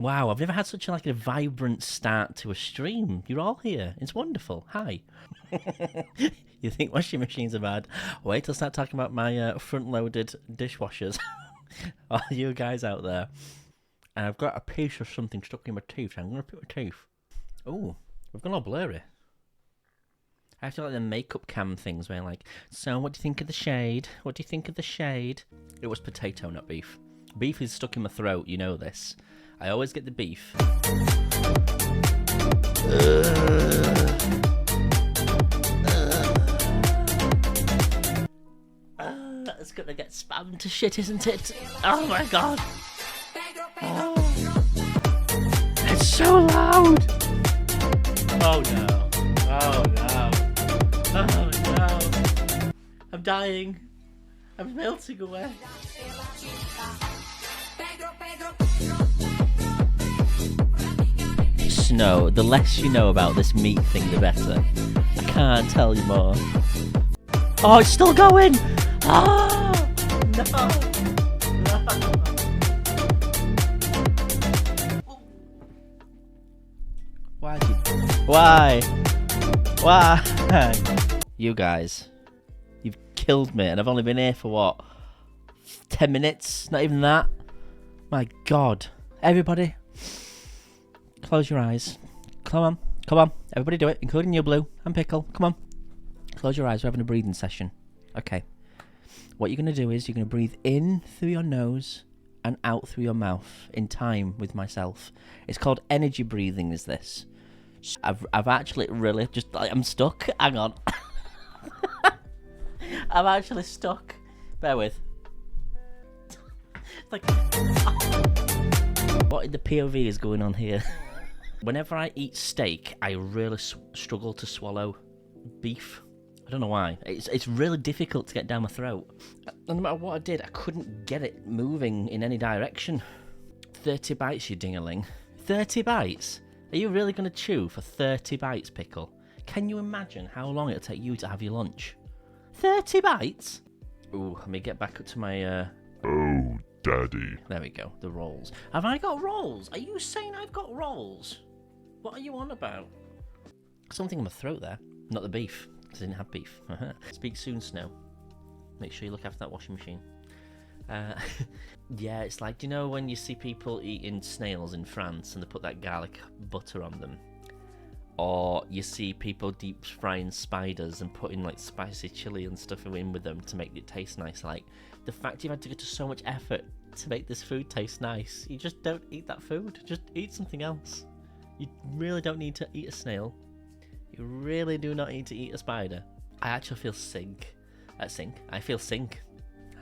Wow, I've never had such a vibrant start to a stream. You're all here. It's wonderful. Hi. You think washing machines are bad? Wait till I start talking about my front-loaded dishwashers. All you guys out there. And I've got a piece of something stuck in my tooth, so I'm going to pick my tooth. Oh, we've gone all blurry. I have to like the makeup cam things where like, so what do you think of the shade? What do you think of the shade? It was potato, not beef. Beef is stuck in my throat, you know this. I always get the beef. It's gonna get spammed to shit, isn't it? Oh my god! Oh. It's so loud! Oh no! Oh no! Oh no! I'm dying! I'm melting away! Snow, the less you know about this meat thing, the better. I can't tell you more. Oh, it's still going! Oh! No! No! Why? Why? Why? You guys. You've killed me, and I've only been here for what? 10 minutes? Not even that? My god. Everybody. Close your eyes. Come on. Come on. Everybody do it, including you, Blue and Pickle. Come on. Close your eyes. We're having a breathing session. Okay. What you're going to do is you're going to breathe in through your nose and out through your mouth in time with myself. It's called energy breathing, is this. I've actually really just... I'm stuck. Hang on. I'm actually stuck. Bear with. Like... What in the POV is going on here? Whenever I eat steak, I really struggle to swallow beef. I don't know why. It's really difficult to get down my throat. No matter what I did, I couldn't get it moving in any direction. 30 bites, you dingaling. 30 bites? Are you really going to chew for 30 bites, Pickle? Can you imagine how long it'll take you to have your lunch? 30 bites? Ooh, let me get back up to my... Oh, Daddy. There we go, the rolls. Have I got rolls? Are you saying I've got rolls? What are you on about? Something in my throat there. Not the beef. I didn't have beef. Speak soon, Snow. Make sure you look after that washing machine. Yeah, it's like, do you know when you see people eating snails in France and they put that garlic butter on them? Or you see people deep frying spiders and putting like spicy chili and stuff in with them to make it taste nice. Like, the fact you've had to go to so much effort to make this food taste nice, you just don't eat that food. Just eat something else. You really don't need to eat a snail. You really do not need to eat a spider. I actually feel I feel sink.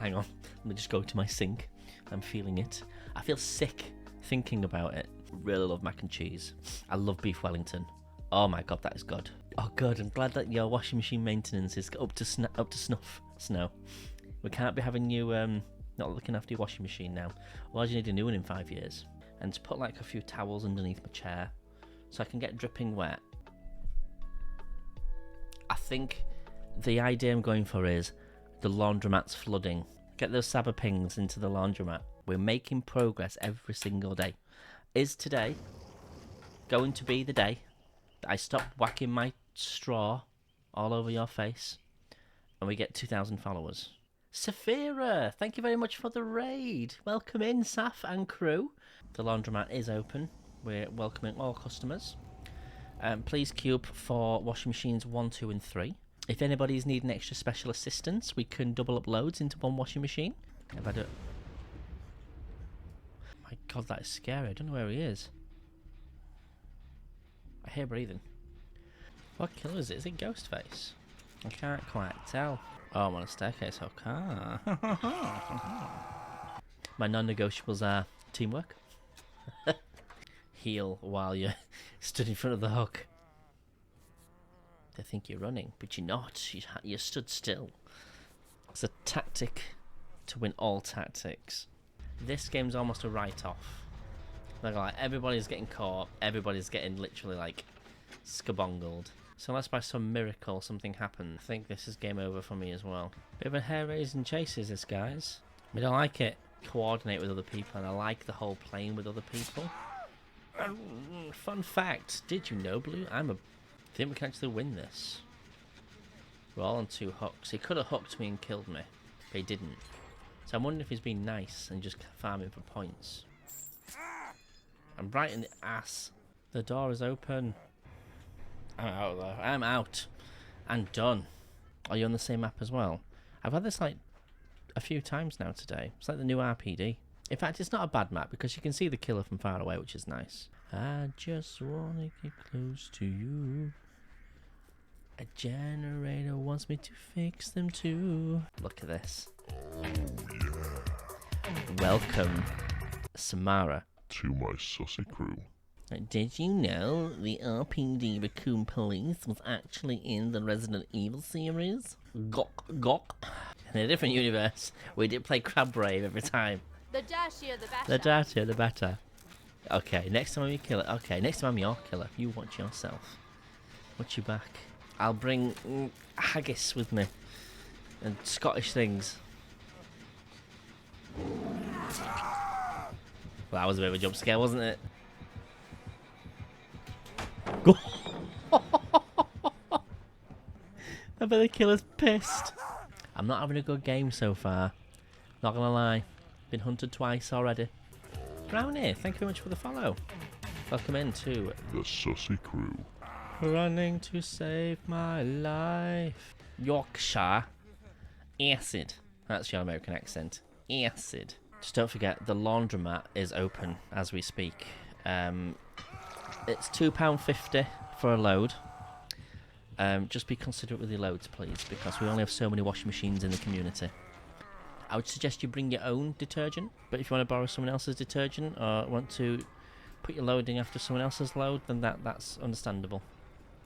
Hang on, let me just go to my sink. I'm feeling it. I feel sick thinking about it. Really love mac and cheese. I love beef Wellington. Oh my god, that is good. Oh good, I'm glad that your washing machine maintenance is up to snuff, Snow. We can't be having you not looking after your washing machine now. Otherwise you need a new one in 5 years. And to put like a few towels underneath my chair so I can get dripping wet. I think the idea I'm going for is the laundromat's flooding. Get those Saba pings into the laundromat. We're making progress every single day. Is today going to be the day that I stop whacking my straw all over your face and we get 2,000 followers? Saphira, thank you very much for the raid. Welcome in, Saf and crew. The laundromat is open. We're welcoming all customers. Please queue up for washing machines 1, 2 and 3. If anybody's needing extra special assistance, we can double up loads into one washing machine. If I do... My god, that is scary. I don't know where he is. I hear breathing. What killer is it? Is it Ghostface? I can't quite tell. Oh, I'm on a staircase. Okay. My non-negotiables are teamwork. Heal while you're stood in front of the hook. They think you're running, but you're not. You're stood still. It's a tactic to win all tactics. This game's almost a write-off. Like everybody's getting caught. Everybody's getting literally like skabongled. So unless by some miracle something happened, I think this is game over for me as well. Bit of a hair-raising chase is this, guys. We don't like it. Coordinate with other people, and I like the whole playing with other people. Fun fact, did you know, Blue? I think we can actually win this. We're all on 2 hooks. He could have hooked me and killed me, but he didn't. So I'm wondering if he's been nice and just farming for points. I'm right in the ass. The door is open. I'm out there. I'm out. I'm done. Are you on the same map as well? I've had this like a few times now today. It's like the new RPD. In fact, it's not a bad map because you can see the killer from far away, which is nice. I just want to get close to you. A generator wants me to fix them too. Look at this. Oh, yeah. Welcome, Samara. To my sussy crew. Did you know the RPD Raccoon Police was actually in the Resident Evil series? Gok, gok. In a different universe, we did play Crab Brave every time. The dirtier, the better. The dirtier, the better. Okay, next time you kill it. Okay, next time I'm your killer. You watch yourself. Watch your back. I'll bring haggis with me. And Scottish things. Well, that was a bit of a jump scare, wasn't it? I bet the killer's pissed. I'm not having a good game so far. Not gonna lie. Been hunted twice already. Brownie, thank you very much for the follow. Welcome into the sussy crew. Running to save my life. Yorkshire. Acid. That's your American accent. Acid. Just don't forget, the laundromat is open as we speak. It's £2.50 for a load. Just be considerate with your loads, please, because we only have so many washing machines in the community. I would suggest you bring your own detergent, but if you want to borrow someone else's detergent or want to put your loading after someone else's load, then that's understandable.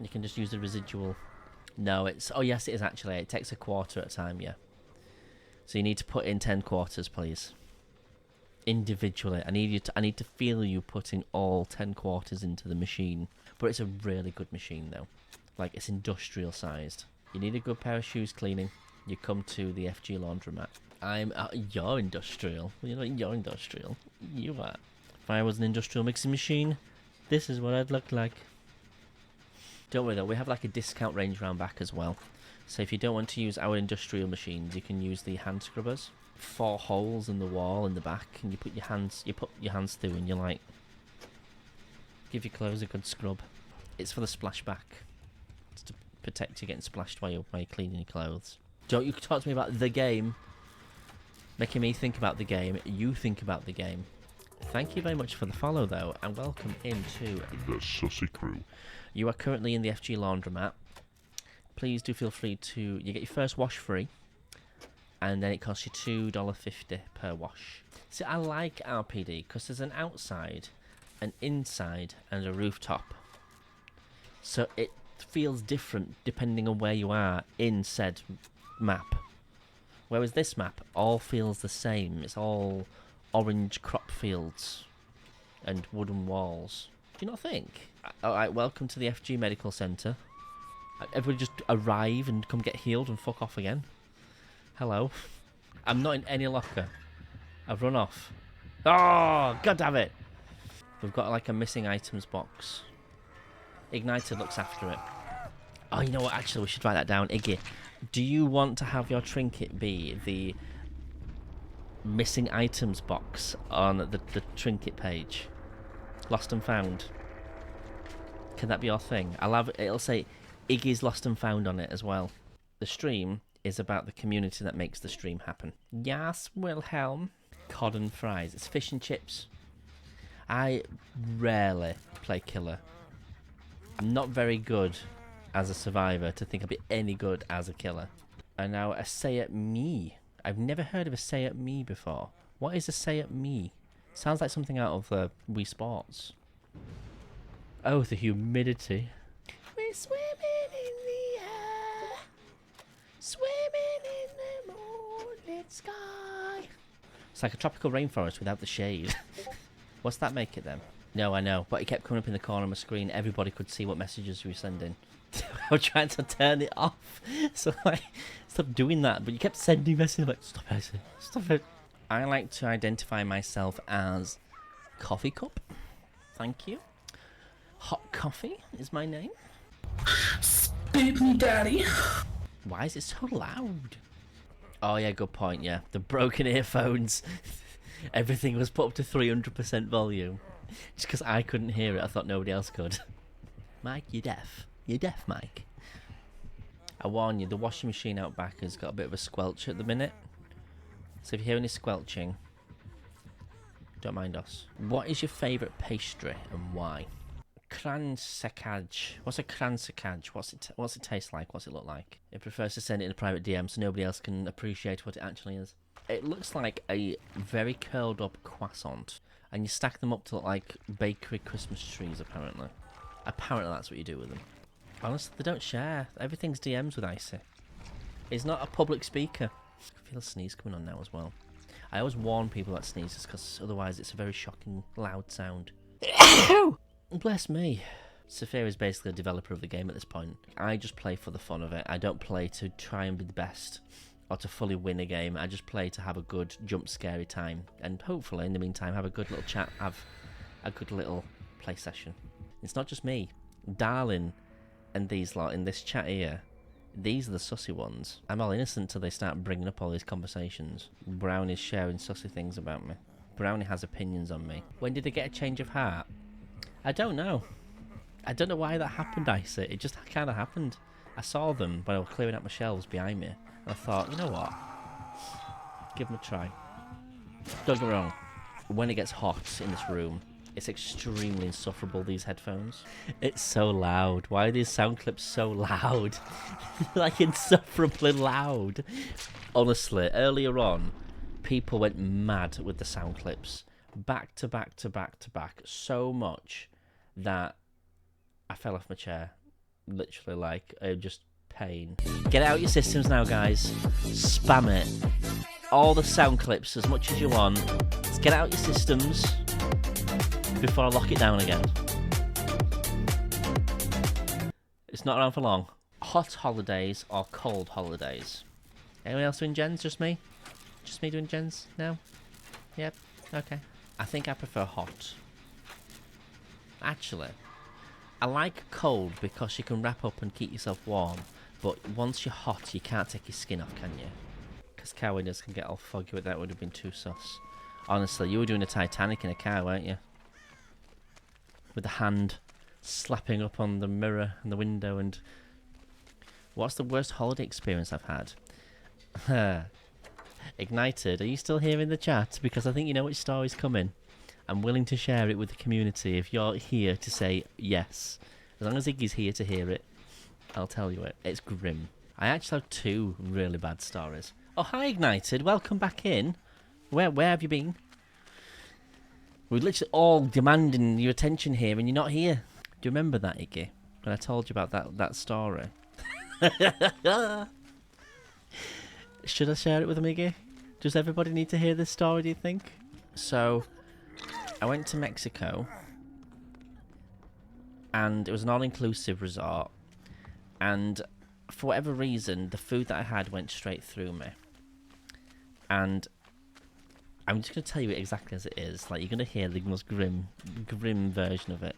You can just use the residual. No, it's... Oh, yes, it is actually. It takes a quarter at a time, yeah. So you need to put in 10 quarters, please. Individually. I need to feel you putting all 10 quarters into the machine. But it's a really good machine, though. Like, it's industrial sized. You need a good pair of shoes cleaning. You come to the FG laundromat. You're industrial. You're not, you're industrial. You are. If I was an industrial mixing machine, this is what I'd look like. Don't worry though, we have like a discount range round back as well. So if you don't want to use our industrial machines, you can use the hand scrubbers. 4 holes in the wall in the back, and you put your hands through, and you like give your clothes a good scrub. It's for the splashback. It's to protect you getting splashed while you're cleaning your clothes. Don't you talk to me about the game. Making me think about the game. You think about the game. Thank you very much for the follow, though, and welcome into the sussy crew. You are currently in the FG laundromat. Please do feel free to... You get your first wash free, and then it costs you $2.50 per wash. See, I like RPD because there's an outside, an inside, and a rooftop. So it feels different depending on where you are in said map. Whereas this map all feels the same. It's all orange crop fields and wooden walls. Do you not think? Alright, welcome to the FG Medical Centre. Everybody just arrive and come get healed and fuck off again. Hello. I'm not in any locker. I've run off. Oh, god damn it. We've got like a missing items box. Ignited looks after it. Oh, you know what? Actually, we should write that down. Iggy, do you want to have your trinket be the missing items box on the trinket page? Lost and found. Can that be your thing? It'll say Iggy's Lost and Found on it as well. The stream is about the community that makes the stream happen. Yes, Wilhelm. Cod and fries. It's fish and chips. I rarely play killer. I'm not very good as a survivor to think I'll be any good as a killer. And now a say at me. I've never heard of a say at me before. What is a say at me? Sounds like something out of Wii Sports. Oh, the humidity. We're swimming in the air, swimming in the moonlit sky. It's like a tropical rainforest without the shade. What's that make it then? No, I know, but it kept coming up in the corner of my screen. Everybody could see what messages you were sending. I was trying to turn it off, so I stopped doing that. But you kept sending messages like, stop it, stop it. I like to identify myself as coffee cup. Thank you. Hot coffee is my name. Spit me, daddy. Why is it so loud? Oh yeah, good point, yeah. The broken earphones. Everything was put up to 300% volume. Just because I couldn't hear it, I thought nobody else could. Mike, you're deaf. You're deaf, Mike. I warn you, the washing machine out back has got a bit of a squelch at the minute. So if you hear any squelching, don't mind us. What is your favourite pastry and why? Kransekaj. What's a kransekaj? What's it taste like? What's it look like? It prefers to send it in a private DM so nobody else can appreciate what it actually is. It looks like a very curled up croissant, and you stack them up to look like bakery Christmas trees. Apparently that's what you do with them. Honestly, they don't share. Everything's DMs with Icy. He's not a public speaker. I feel a sneeze coming on now as well. I always warn people about sneezes because otherwise it's a very shocking, loud sound. Bless me. Sophia is basically a developer of the game at this point. I just play for the fun of it. I don't play to try and be the best or to fully win a game. I just play to have a good, jump-scary time. And hopefully, in the meantime, have a good little chat, have a good little play session. It's not just me. Darling and these lot in this chat here, these are the sussy ones. I'm all innocent till they start bringing up all these conversations. Brownie's sharing sussy things about me. Brownie has opinions on me. When did they get a change of heart? I don't know. I don't know why that happened, Icy. It just kind of happened. I saw them when I was clearing out my shelves behind me. And I thought, you know what? Give them a try. Don't get me wrong. When it gets hot in this room, it's extremely insufferable, these headphones. It's so loud. Why are these sound clips so loud? Like, insufferably loud. Honestly, earlier on, people went mad with the sound clips. Back to back to back to back. So much that I fell off my chair. Literally, like, just pain. Get it out your systems now, guys. Spam it. All the sound clips as much as you want. Let's get it out your systems before I lock it down again. It's not around for long. Hot holidays or cold holidays? Anyone else doing gens? Just me? Just me doing gens now? Yep. Okay. I think I prefer hot. Actually, I like cold because you can wrap up and keep yourself warm. But once you're hot, you can't take your skin off, can you? Because car windows can get all foggy, but that would have been too sus. Honestly, you were doing a Titanic in a car, weren't you? With the hand slapping up on the mirror and the window and... What's the worst holiday experience I've had? Ignited, are you still here in the chat? Because I think you know which story's coming. I'm willing to share it with the community if you're here to say yes. As long as Iggy's here to hear it, I'll tell you it. It's grim. I actually have two really bad stories. Oh, hi Ignited, welcome back in. Where have you been? We're literally all demanding your attention here and you're not here. Do you remember that, Iggy? When I told you about that story? Should I share it with them, Iggy? Does everybody need to hear this story, do you think? So, I went to Mexico. And it was an all-inclusive resort. And for whatever reason, the food that I had went straight through me. And I'm just going to tell you it exactly as it is. Like, you're going to hear the most grim version of it.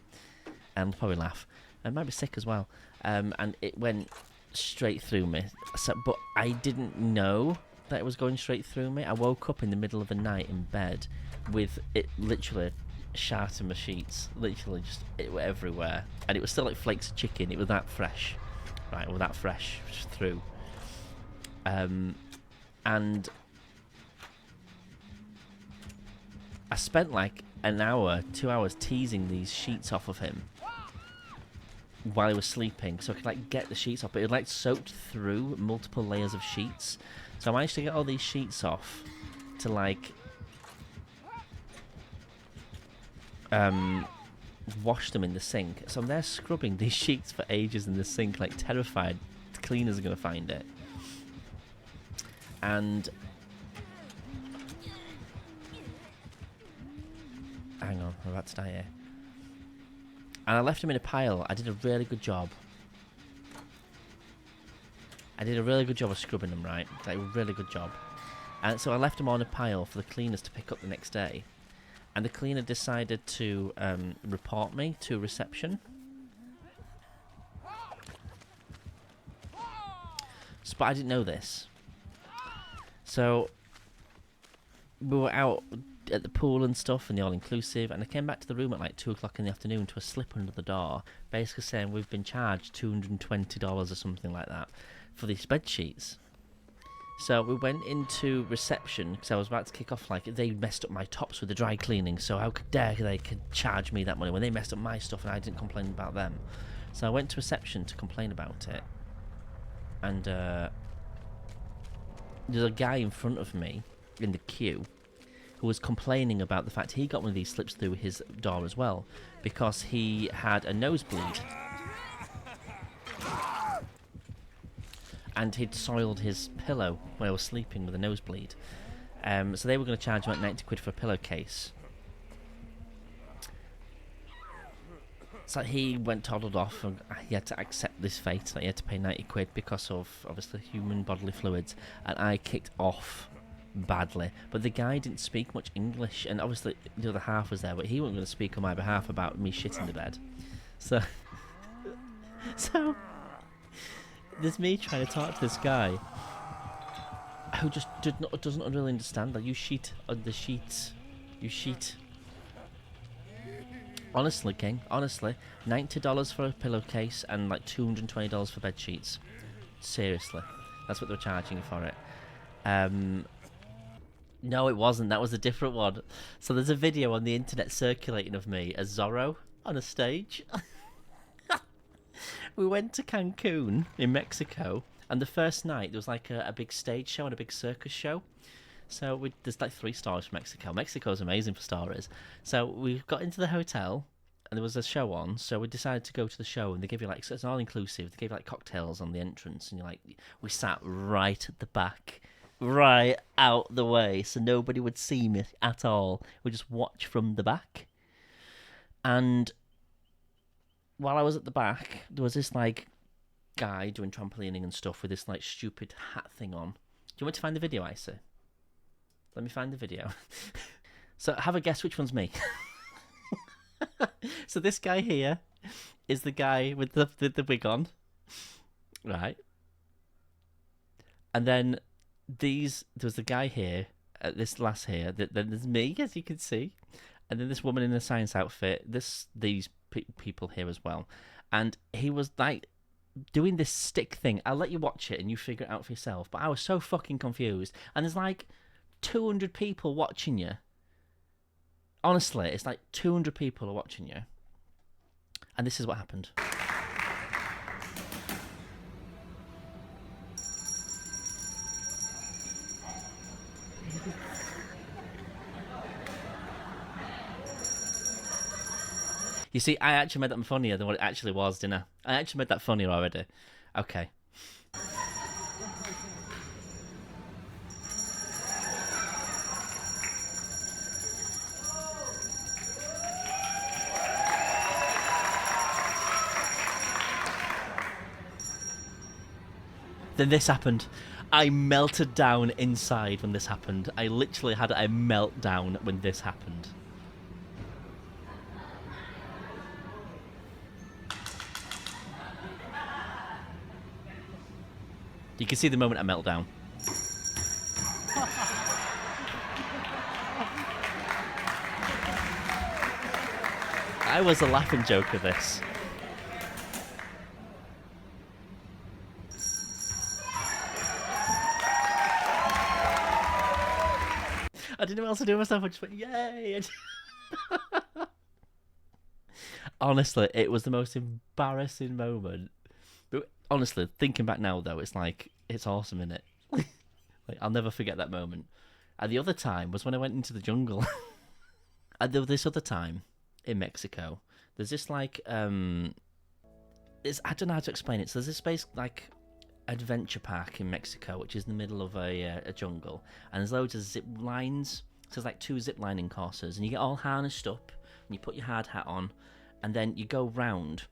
And I'll probably laugh. I might be sick as well. And it went straight through me. So, but I didn't know that it was going straight through me. I woke up in the middle of the night in bed with it literally shat in my sheets. Literally just, it went everywhere. And it was still like flakes of chicken. It was that fresh. Right, well, that fresh through. And I spent like an hour, 2 hours teasing these sheets off of him while he was sleeping, so I could like get the sheets off, but it like soaked through multiple layers of sheets. So I managed to get all these sheets off to like wash them in the sink. So I'm there scrubbing these sheets for ages in the sink, like terrified the cleaners are gonna find it. And hang on, I'm about to die here. And I left them in a pile. I did a really good job. I did a really good job of scrubbing them, right? Like, a really good job. And so I left them on a pile for the cleaners to pick up the next day. and the cleaner decided to report me to reception. So, but I didn't know this. So we were out at the pool and stuff and the all-inclusive, and I came back to the room at like 2 o'clock in the afternoon to a slip under the door, basically saying we've been charged $220 or something like that for these bed sheets. So we went into reception because I was about to kick off, like, they messed up my tops with the dry cleaning, so how dare they could charge me that money when they messed up my stuff and I didn't complain about them. So I went to reception to complain about it, and there's a guy in front of me in the queue who was complaining about the fact he got one of these slips through his door as well because he had a nosebleed and he'd soiled his pillow when I was sleeping with a nosebleed. So they were going to charge him like 90 quid for a pillowcase. So he went toddled off, and he had to accept this fate that he had to pay 90 quid because of, obviously, human bodily fluids, and I kicked off badly. But the guy didn't speak much English, and obviously the other half was there, but he wasn't going to speak on my behalf about me shitting the bed. So, so there's me trying to talk to this guy who just doesn't really understand. Like, you sheet on the sheets, you sheet. Honestly, King, honestly, $90 for a pillowcase and like $220 for bed sheets. Seriously, that's what they were charging for it. No, it wasn't. That was a different one. So there's a video on the internet circulating of me as Zorro on a stage. We went to Cancun in Mexico, and the first night there was like a big stage show and a big circus show. So there's like 3 stars from Mexico. Mexico's amazing for stories. So we got into the hotel, and there was a show on. So we decided to go to the show, and they give you like, so it's all inclusive. They gave you like cocktails on the entrance, and we sat right at the back, right out the way, so nobody would see me at all. We just watch from the back. And while I was at the back, there was this like guy doing trampolining and stuff with this like stupid hat thing on. Do you want me to find the video, I say? Let me find the video. So have a guess which one's me. So this guy here is the guy with the wig on. Right. And then there was the guy here, this lass here, then there's me, as you can see. And then this woman in a science outfit, these people here as well. And he was like doing this stick thing. I'll let you watch it and you figure it out for yourself. But I was so fucking confused. And there's like 200 people watching you. Honestly, it's like 200 people are watching you. And this is what happened. You see, I actually made that funnier than what it actually was, didn't I? I actually made that funnier already. Okay. Then this happened. I melted down inside when this happened. I literally had a meltdown when this happened. You can see the moment I melt down. I was a laughing joke of this. I didn't know what else to do with myself. I just went, yay! Honestly, it was the most embarrassing moment. But honestly, thinking back now, though, it's like, it's awesome, innit? Like, I'll never forget that moment. And the other time was when I went into the jungle. And there was this other time in Mexico. There's this, like, I don't know how to explain it. So there's this space, like, adventure park in Mexico, which is in the middle of a jungle. And there's loads of zip lines. So there's, like, 2 zip lining courses. And you get all harnessed up, and you put your hard hat on, and then you go round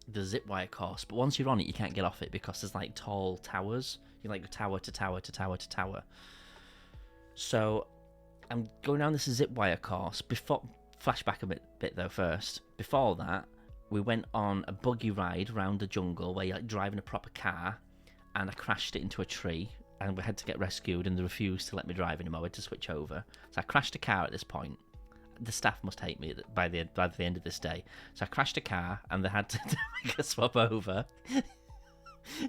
the zip wire course. But once you're on it, you can't get off it because there's, like, tall towers. You're, like, tower to tower to tower to tower. So I'm going down this zip wire course. Before, flashback a bit though first. Before that, we went on a buggy ride around the jungle where you're like driving a proper car, and I crashed it into a tree, and we had to get rescued, and they refused to let me drive anymore. I had to switch over. So I crashed a car at this point. The staff must hate me by the end of this day. So I crashed a car, and they had to make a swap over.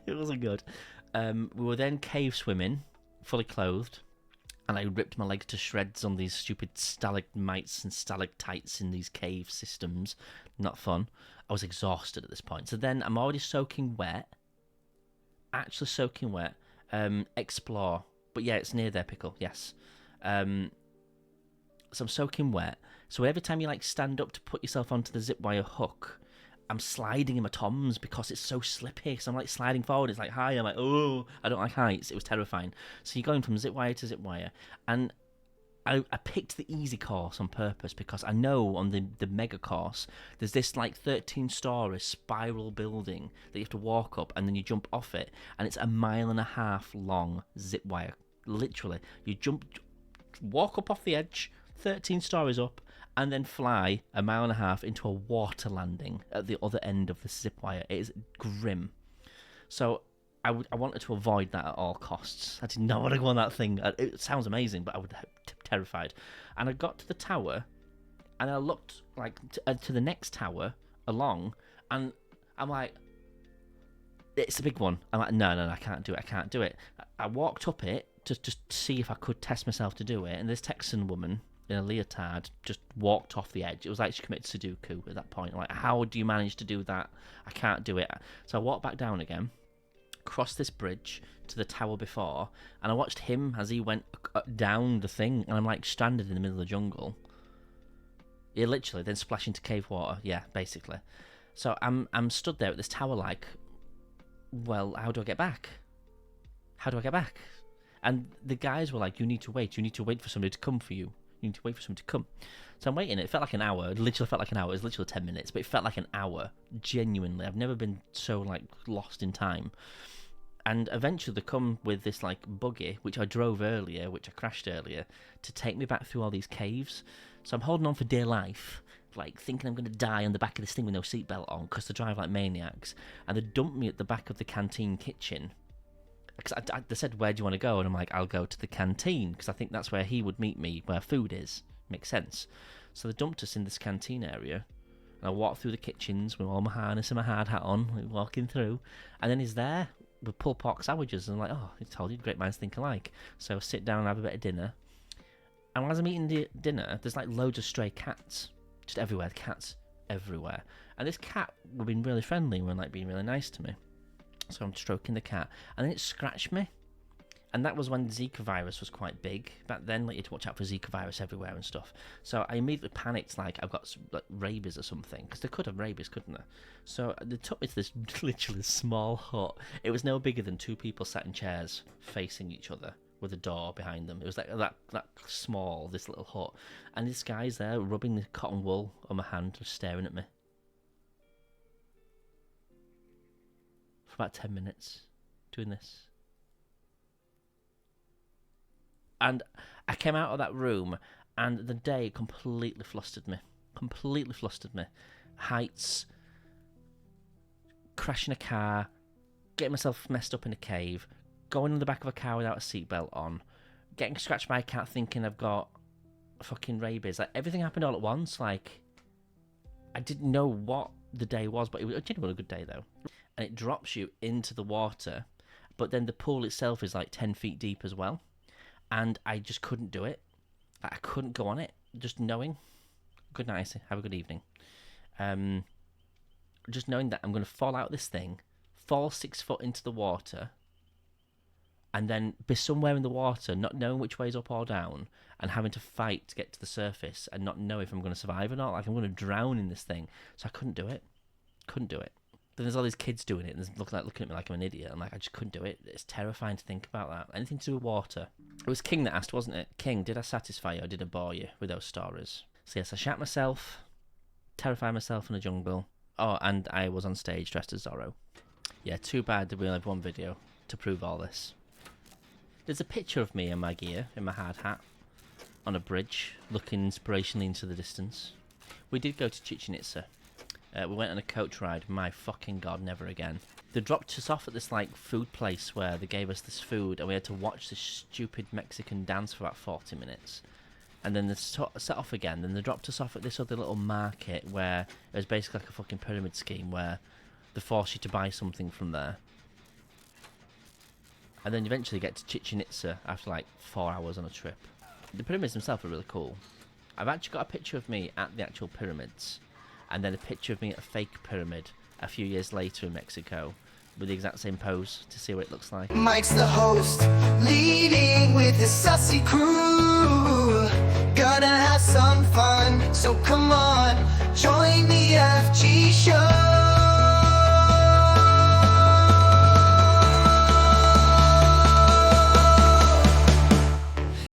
It wasn't good. We were then cave swimming, fully clothed, and I ripped my legs to shreds on these stupid stalagmites and stalactites in these cave systems. Not fun. I was exhausted at this point. So then I'm already soaking wet. Actually soaking wet. Explore. But yeah, it's near there, Pickle. Yes. So I'm soaking wet. So every time you like stand up to put yourself onto the zip wire hook, I'm sliding in my toms because it's so slippy. So I'm like sliding forward. It's like high. I'm like, oh, I don't like heights. It was terrifying. So you're going from zip wire to zip wire. And I picked the easy course on purpose because I know on the mega course, there's this like 13-story spiral building that you have to walk up and then you jump off it. And it's 1.5 miles long zip wire. Literally. You walk up off the edge, 13 stories up, and then fly 1.5 miles into a water landing at the other end of the zip wire. It is grim. So I wanted to avoid that at all costs. I did not want to go on that thing. It sounds amazing, but I would terrified. And I got to the tower, and I looked like to the next tower along, and I'm like, it's a big one. I'm like, no, I can't do it. I walked up it to just see if I could test myself to do it, and this Texan woman in a leotard just walked off the edge. It was like she committed Sudoku at that point. Like, how do you manage to do that? I can't do it. So I walked back down again, crossed this bridge to the tower before, and I watched him as he went down the thing, and I'm like stranded in the middle of the jungle. Yeah, literally, then splash into cave water. Yeah, basically. So I'm stood there at this tower like, well, how do I get back? And the guys were like, you need to wait for somebody to come for you. You need to wait for somebody to come. So I'm waiting. It felt like an hour. It literally felt like an hour. It was literally 10 minutes, but it felt like an hour. Genuinely. I've never been so, like, lost in time. And eventually they come with this, like, buggy, which I drove earlier, which I crashed earlier, to take me back through all these caves. So I'm holding on for dear life, like, thinking I'm going to die on the back of this thing with no seatbelt on, because they drive like maniacs. And they dumped me at the back of the canteen kitchen. Because they said, where do you want to go? And I'm like, I'll go to the canteen, because I think that's where he would meet me, where food is. Makes sense. So they dumped us in this canteen area. And I walked through the kitchens with all my harness and my hard hat on, like, walking through. And then he's there with pulled pork sandwiches. And I'm like, oh, I told you, great minds think alike. So I sit down and have a bit of dinner. And as I'm eating the dinner, there's like loads of stray cats. Just everywhere, cats everywhere. And this cat were being really friendly and like being really nice to me. So I'm stroking the cat, and then it scratched me. And that was when Zika virus was quite big. Back then, like, you had to watch out for Zika virus everywhere and stuff. So I immediately panicked, like, I've got like, rabies or something. Because they could have rabies, couldn't they? So they took me to this literally small hut. It was no bigger than 2 people sat in chairs facing each other with a door behind them. It was like that small, this little hut. And this guy's there rubbing the cotton wool on my hand, just staring at me. About 10 minutes doing this, and I came out of that room, and the day completely flustered me. Heights, crashing a car, getting myself messed up in a cave, going in the back of a car without a seatbelt on, getting scratched by a cat thinking I've got fucking rabies. Like, everything happened all at once. Like, I didn't know what the day was, but it was a genuinely good day though. And it drops you into the water, but then the pool itself is like 10 feet deep as well. And I just couldn't do it. I couldn't go on it, just knowing. Good night, have a good evening. Just knowing that I'm going to fall out of this thing, fall 6 foot into the water, and then be somewhere in the water, not knowing which way is up or down, and having to fight to get to the surface, and not know if I'm going to survive or not. Like, I'm going to drown in this thing. So I couldn't do it. Then there's all these kids doing it, and they're looking at me like I'm an idiot. I'm like, I just couldn't do it. It's terrifying to think about that. Anything to do with water. It was King that asked, wasn't it? King, did I satisfy you or did I bore you with those stories? So yes, I shat myself, terrified myself in a jungle. Oh, and I was on stage dressed as Zorro. Yeah, too bad that we only have one video to prove all this. There's a picture of me in my gear, in my hard hat. on a bridge, looking inspirationally into the distance. We did go to Chichen Itza. We went on a coach ride. My fucking god, never again. They dropped us off at this like food place where they gave us this food, and we had to watch this stupid Mexican dance for about 40 minutes. And then they set off again. Then they dropped us off at this other little market where it was basically like a fucking pyramid scheme where they force you to buy something from there. And then eventually get to Chichen Itza after like 4 hours on a trip. The pyramids themselves are really cool. I've actually got a picture of me at the actual pyramids, and then a picture of me at a fake pyramid a few years later in Mexico with the exact same pose to see what it looks like. Mike's the host, leading with his sussy crew. Gonna have some fun, so come on, join the FG show.